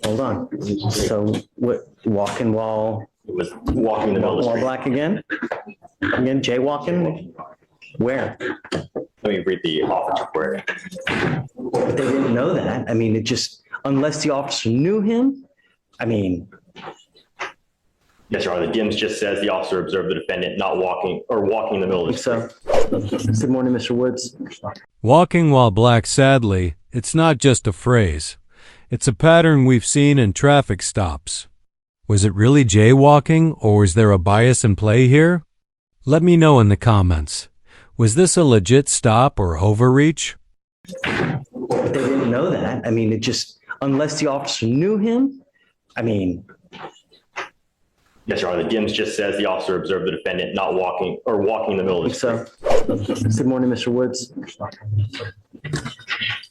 Hold on. So what, walking while It was walking in the middle of the while street. black again? Again, jaywalking? Where? Let me read the officer report. But they didn't know that. I mean, it just, unless the officer knew him, I mean, Yes, Your Honor. The DIMS just says the officer observed the defendant not walking or walking in the middle of the street. so, good morning, Mr. Woods. Walking while black, sadly, it's not just a phrase. It's a pattern we've seen in traffic stops. Was it really jaywalking, or was there a bias in play here? Let me know in the comments. Was this a legit stop or overreach? But they didn't know that. I mean, it just, unless the officer knew him, I mean, Yes, Your Honor. The DIMS just says the officer observed the defendant not walking or walking in the middle of the street. so, good morning, Mr. Woods.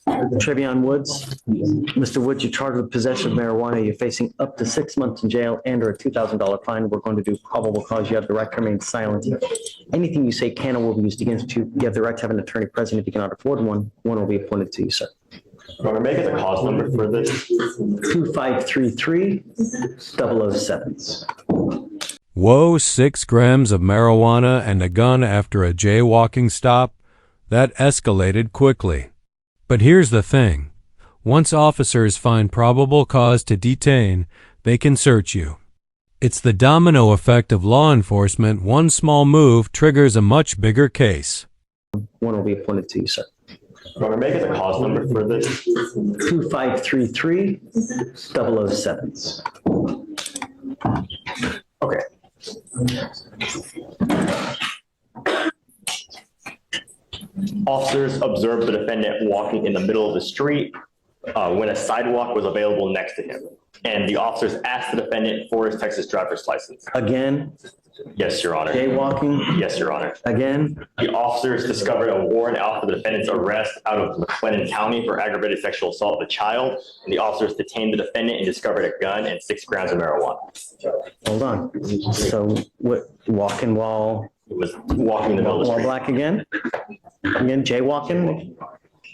Trevion Woods. Mr. Woods, you're charged with possession of marijuana. You're facing up to 6 months in jail and or a $2,000 fine. We're going to do probable cause. You have the right to remain silent. Anything you say can or will be used against you. You have the right to have an attorney present. If you cannot afford one, one will be appointed to you, sir. Your Honor, make it the cause number for this. 2533-007. Whoa, 6 grams of marijuana and a gun after a jaywalking stop? That escalated quickly. But here's the thing. Once officers find probable cause to detain, they can search you. It's the domino effect of law enforcement. One small move triggers a much bigger case. One will be appointed to you, sir. Your Honor, make it the cause number for this. 2533-007. Okay. Officers observed the defendant walking in the middle of the street when a sidewalk was available next to him. And the officers asked the defendant for his Texas driver's license. Again, Yes, Your Honor. jaywalking. Yes, Your Honor. Again, The officers discovered a warrant out for the defendant's arrest out of McLennan County for aggravated sexual assault of a child. And the officers detained the defendant and discovered a gun and 6 grams of marijuana. hold on. So what, walking while It was walking in the middle of the street. black again? Again, jaywalking?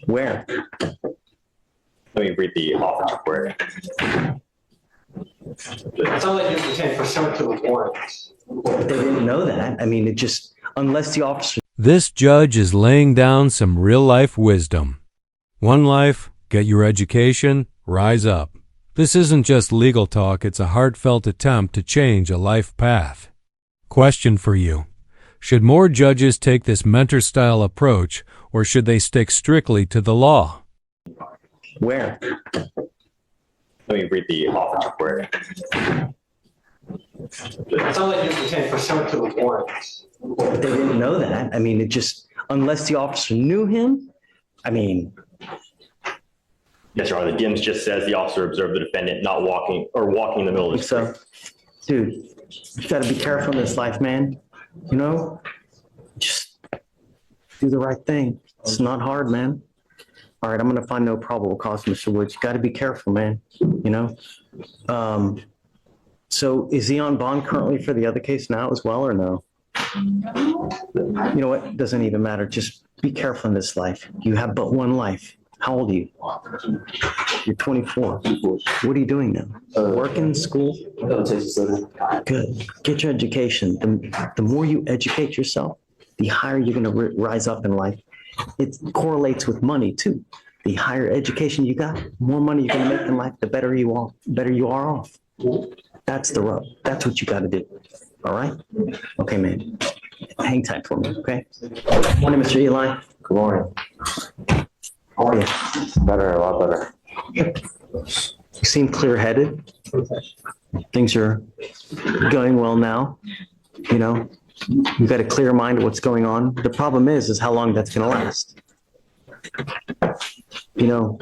Where? Let me read the officer report. It's only used detained pursuant to the warrant. But they didn't know that. I mean, it just, unless the officer This judge is laying down some real-life wisdom. One life, get your education, rise up. This isn't just legal talk, it's a heartfelt attempt to change a life path. Question for you. Should more judges take this mentor-style approach, or should they stick strictly to the law? Where? Let me read the officer report. It's only used detained pursuant to the warrant. But they didn't know that. I mean, it just, unless the officer knew him, I mean, Yes, Your Honor. The DIMS just says the officer observed the defendant not walking or walking in the middle of the street. so, dude, you gotta be careful in this life, man. You know, just do the right thing. It's not hard, man. All right, I'm gonna find no probable cause, Mr. Woods. You gotta be careful, man, you know? So is he on bond currently for the other case now as well, or no? You know what? Doesn't even matter. Just be careful in this life. You have but one life. How old are you? You're 24. What are you doing now? Working, school? Good. Get your education. The more you educate yourself, the higher you're going to rise up in life. It correlates with money too. The higher education you got, more money you're going to make in life, the better you are off. That's the road. That's what you got to do. All right? Okay, man. Hang tight for me, okay? Morning, Mr. Eli. Good morning. How are you? Better, a lot better. You seem clear-headed. Things are going well now. You know, you've got a clear mind of what's going on. The problem is how long that's going to last. You know,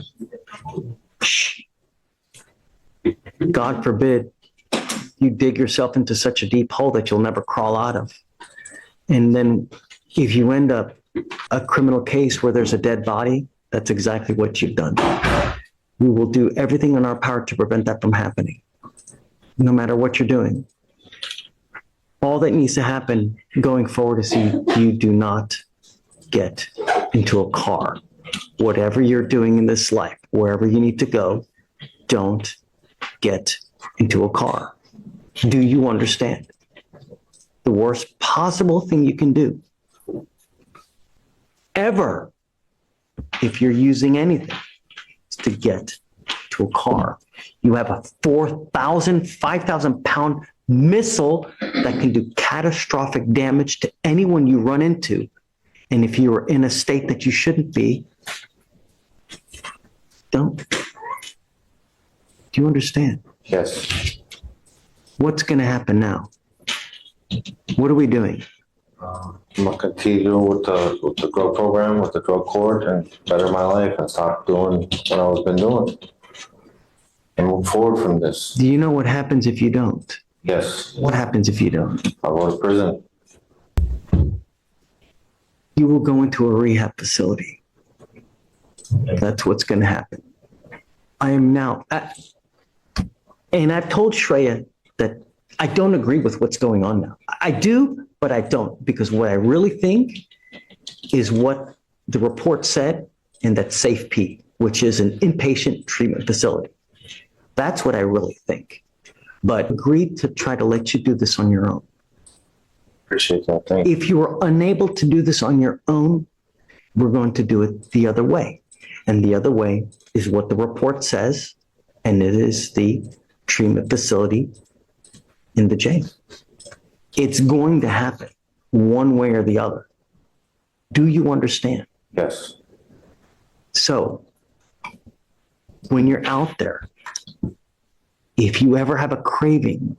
God forbid you dig yourself into such a deep hole that you'll never crawl out of. And then if you end up a criminal case where there's a dead body, that's exactly what you've done. We will do everything in our power to prevent that from happening, no matter what you're doing. All that needs to happen going forward is you do not get into a car. Whatever you're doing in this life, wherever you need to go, don't get into a car. Do you understand? The worst possible thing you can do ever, if you're using anything, is to get to a car. You have a 4,000, 5,000 pound missile that can do catastrophic damage to anyone you run into. And if you are in a state that you shouldn't be, don't. Do you understand? Yes. What's going to happen now? What are we doing? I'm gonna continue with the drug program, with the drug court, and better my life and stop doing what I was been doing. And move forward from this. Do you know what happens if you don't? Yes. What happens if you don't? I'll go to prison. You will go into a rehab facility. That's what's going to happen. I am now, and I've told Shreya that I don't agree with what's going on now. I do, but I don't, because what I really think is what the report said in that SAFE-P, which is an inpatient treatment facility. That's what I really think. But agreed to try to let you do this on your own. Appreciate that. Thank you. If you are unable to do this on your own, we're going to do it the other way. And the other way is what the report says, and it is the treatment facility in the jail. It's going to happen one way or the other. Do you understand? Yes. So when you're out there, if you ever have a craving,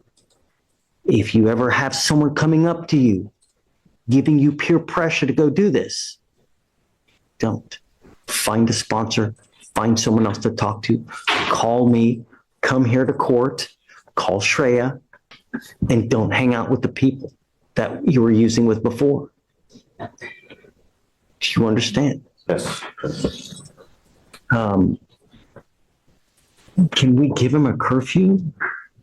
if you ever have someone coming up to you, giving you peer pressure to go do this, don't. Find a sponsor, find someone else to talk to, call me, come here to court, call Shreya, and don't hang out with the people that you were using with before. Do you understand? Yes. Can we give him a curfew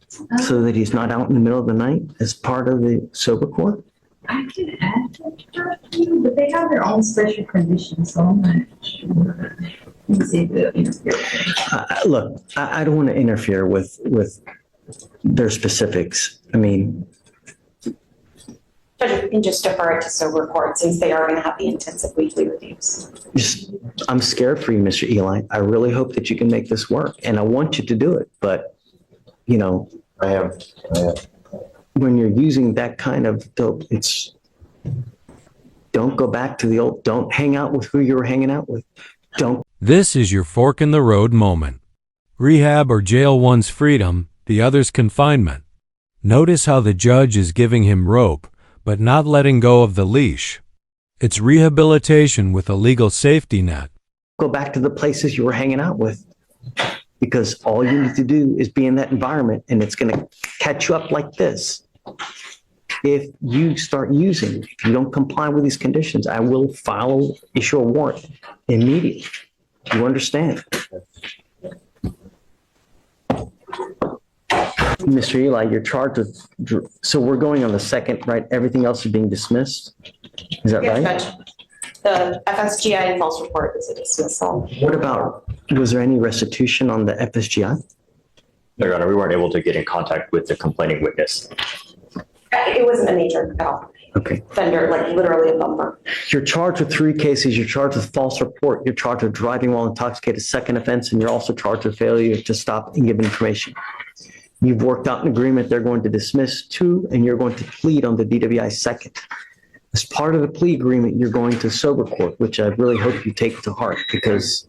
so that he's not out in the middle of the night as part of the sober court? I can add that, but they have their own special conditions, so I'm not sure. Let me see if they'll interfere. Look, I don't want to interfere with their specifics. I mean, But you can just defer it to sober court since they are going to have the intensive weekly reviews. I'm scared for you, Mr. Eli. I really hope that you can make this work, and I want you to do it. But, you know, I am. when you're using that kind of dope, don't go back to the old, don't hang out with who you were hanging out with. Don't. This is your fork in the road moment. Rehab or jail one's freedom, the other's confinement. Notice how the judge is giving him rope, but not letting go of the leash. It's rehabilitation with a legal safety net. Go back to the places you were hanging out with, because all you need to do is be in that environment, and it's going to catch you up like this. If you start using, if you don't comply with these conditions, I will issue a warrant immediately. Do you understand? Mr. Eli, you're charged with, so we're going on the second, right? Everything else is being dismissed? Is that right? Yes, Judge. The FSGI and false report is a dismissal. What about, was there any restitution on the FSGI? No, Your Honor, we weren't able to get in contact with the complaining witness. It wasn't a major at all. Okay. Fender, like literally a bumper. You're charged with 3 cases. You're charged with false report. You're charged with driving while intoxicated, second offense, and you're also charged with failure to stop and give information. You've worked out an agreement. They're going to dismiss 2, and you're going to plead on the DWI second. As part of the plea agreement, you're going to sober court, which I really hope you take to heart, because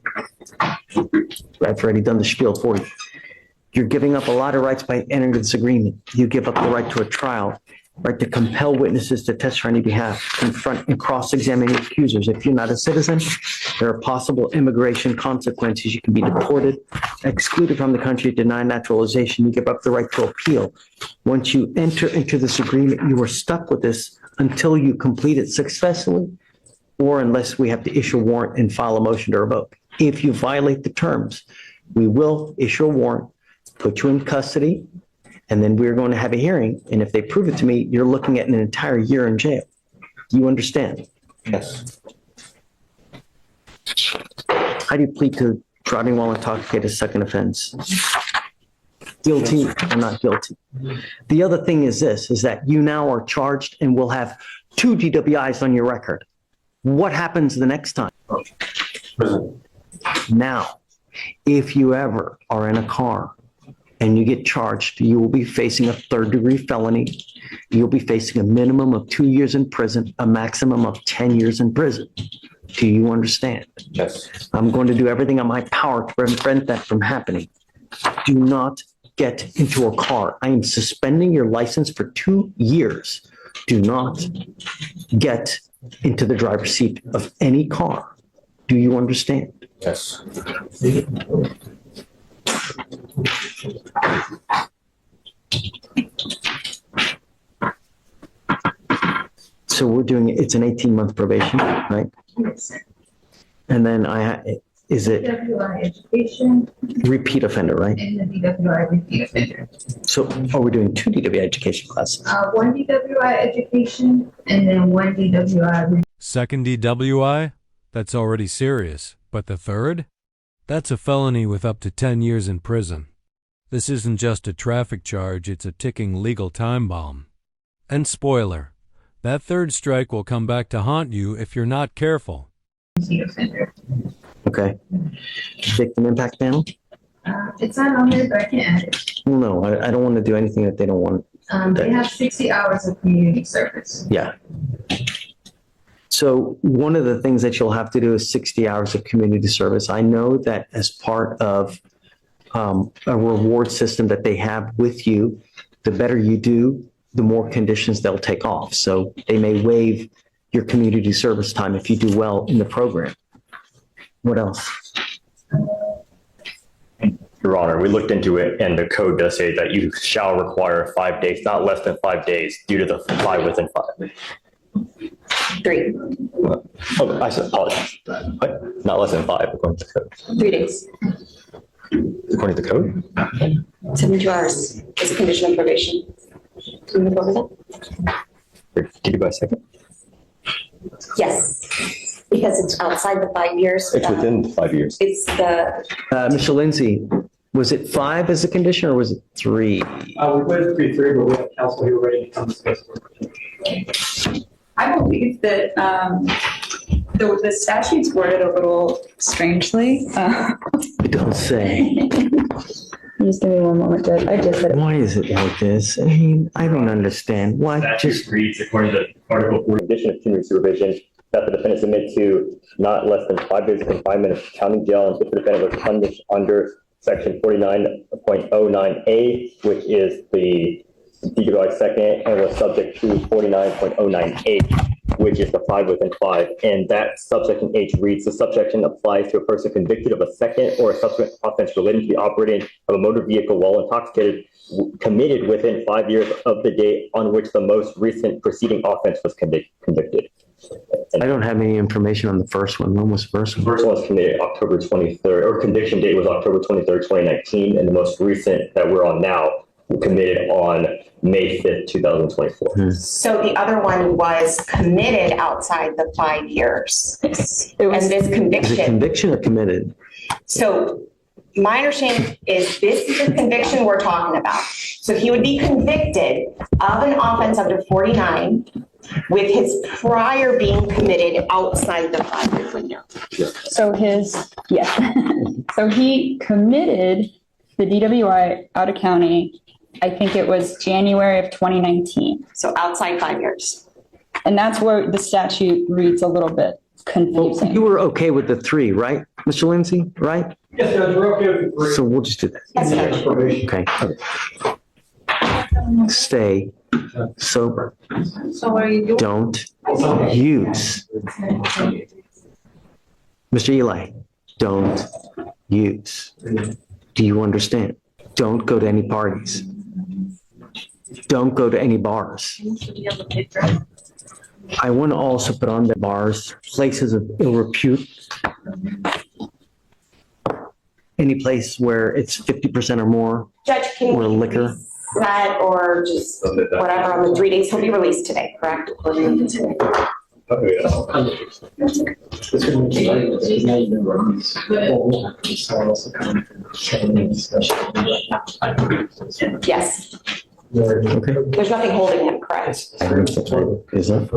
I've already done the spiel for you. You're giving up a lot of rights by entering this agreement. You give up the right to a trial, right to compel witnesses to testify on your behalf, confront and cross-examine your accusers. If you're not a citizen, there are possible immigration consequences. You can be deported, excluded from the country, denied naturalization. You give up the right to appeal. Once you enter into this agreement, you are stuck with this until you complete it successfully, or unless we have to issue a warrant and file a motion to revoke. If you violate the terms, we will issue a warrant, put you in custody, and then we're going to have a hearing. And if they prove it to me, you're looking at an entire year in jail. You understand? Yes. How do you plead to driving while intoxicated, second offense? Guilty or not guilty. The other thing is this, is that you now are charged and will have 2 DWIs on your record. What happens the next time? Prison. Now, if you ever are in a car and you get charged, you will be facing a 3rd-degree felony. You'll be facing a minimum of 2 years in prison, a maximum of 10 years in prison. Do you understand? Yes. I'm going to do everything in my power to prevent that from happening. Do not get into a car. I am suspending your license for 2 years. Do not get into the driver's seat of any car. Do you understand? Yes. So we're doing, it's an 18-month probation, right? And then is it DWI education repeat offender, right? and the DWI repeat offender. So are we doing 2 DWI education classes? 1 DWI education and then 1 DWI. Second DWI? That's already serious. But the third? That's a felony with up to 10 years in prison. This isn't just a traffic charge, it's a ticking legal time bomb. And spoiler, that third strike will come back to haunt you if you're not careful. Repeat offender. Okay. Victim impact panel? It's not on there, but I can add it. Well, no, I don't want to do anything that they don't want. They have 60 hours of community service. Yeah. So one of the things that you'll have to do is 60 hours of community service. I know that as part of a reward system that they have with you, the better you do, the more conditions they'll take off. So they may waive your community service time if you do well in the program. What else? Your Honor, we looked into it and the code does say that you shall require 5 days, not less than 5 days, due to the 5 within 5. 3. Oh, I apologize. What? Not less than 5 according to the code. 3 days. According to the code? 72 hours is a condition of probation. Can we move over that? Did you buy a second? Yes, because it's outside the 5 years. It's within 5 years. It's the, Mr. Lindsay, was it 5 as a condition or was it 3? We went 3-3, but we have counsel here ready to come discuss. I believe that the statute's worded a little strangely. Don't say. Just give me one moment, Judge. I just said it. Why is it like this? I mean, I don't understand. Why just Statute reads, according to Article 4, condition of community supervision, that the defendant submit to not less than 5 days of confinement of county jail, and if the defendant was punished under Section 49.09A, which is the DWI second, and was subject to 49.09H, which is the 5 within 5. And that subsection H reads, the subsection applies to a person convicted of a second or a subsequent offense relating to the operating of a motor vehicle while intoxicated, committed within 5 years of the date on which the most recent preceding offense was convicted. I don't have any information on the first one. When was the first The one? first one was committed October 23rd, or conviction date was October 23rd, 2019, and the most recent that we're on now committed on May 5th, 2024. so the other one was committed outside the 5 years. It was, And this Is it conviction, conviction or committed? so my understanding is this is the conviction we're talking about. So he would be convicted of an offense under 49 with his prior being committed outside the 5-year window. so so he committed the DWI out of county, I think it was January of 2019. So outside 5 years. And that's where the statute reads a little bit confusing. You were okay with the 3, right, Mr. Lindsay? Right? Yes, Judge, we're okay with the So we'll just do that. Yes, sir. probation. Okay. Stay sober. So what are you doing? Don't use. Mr. Eli, don't use. Do you understand? Don't go to any parties. Don't go to any bars. I want to also put on the bars, places of ill repute. Any place where it's 50% or more, Judge, can or you liquor. release that or just whatever on the 3 days? He'll be released today, correct? Or we can today? It's gonna be like, it's not even wrong. Someone else will come and discussion. Yes, Okay. there's nothing holding him, correct? Is it?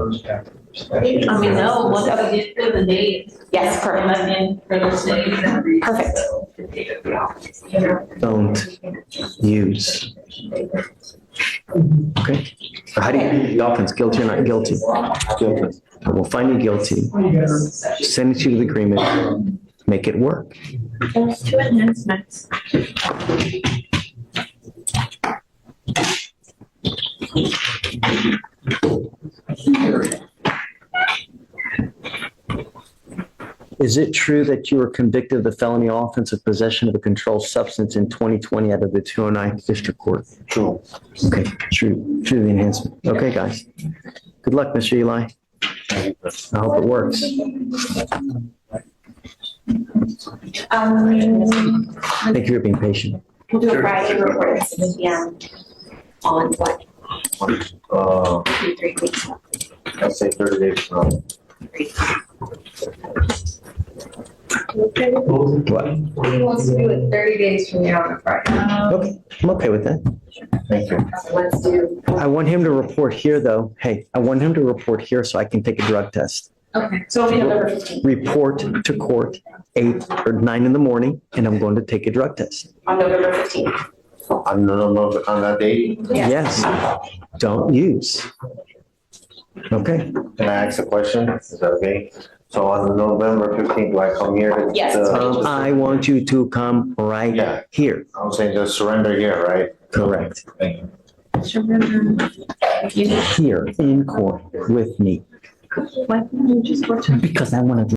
I mean, no, once we get to the date. Yes, I'm correct. in for those days. Perfect. Don't use. Okay. So how do you, the offense, guilty or not guilty? Guilty. We'll find you guilty. Send it to the agreement. Make it work. There's 2 enhancements. Is it true that you were convicted of the felony offense of possession of a controlled substance in 2020 out of the 209th District Court? True. Okay, true the enhancement. Okay, guys. Good luck, Mr. Eli. I hope it works. Thank you for being patient. We'll do a Friday report at 7 p.m. on what, Uh, 3 weeks. I'd say 30 days from now. What? He wants to do it 30 days from now on a Friday. Okay, I'm okay with that. Thank you. Let's do. I want him to report here, though. Hey, I want him to report here so I can take a drug test. Okay, so it'll be November 15th. Report to court 8 or 9 in the morning, and I'm going to take a drug test. On November 15th. On that date, Yes. Don't use. Okay. can I ask a question? Is that okay? So on November 15th, do I come here to? Yes. I want you to come right Yeah. here. I'm saying just surrender here, right? Correct. Thank you. Here in court with me. Why can't you just go to Because I want to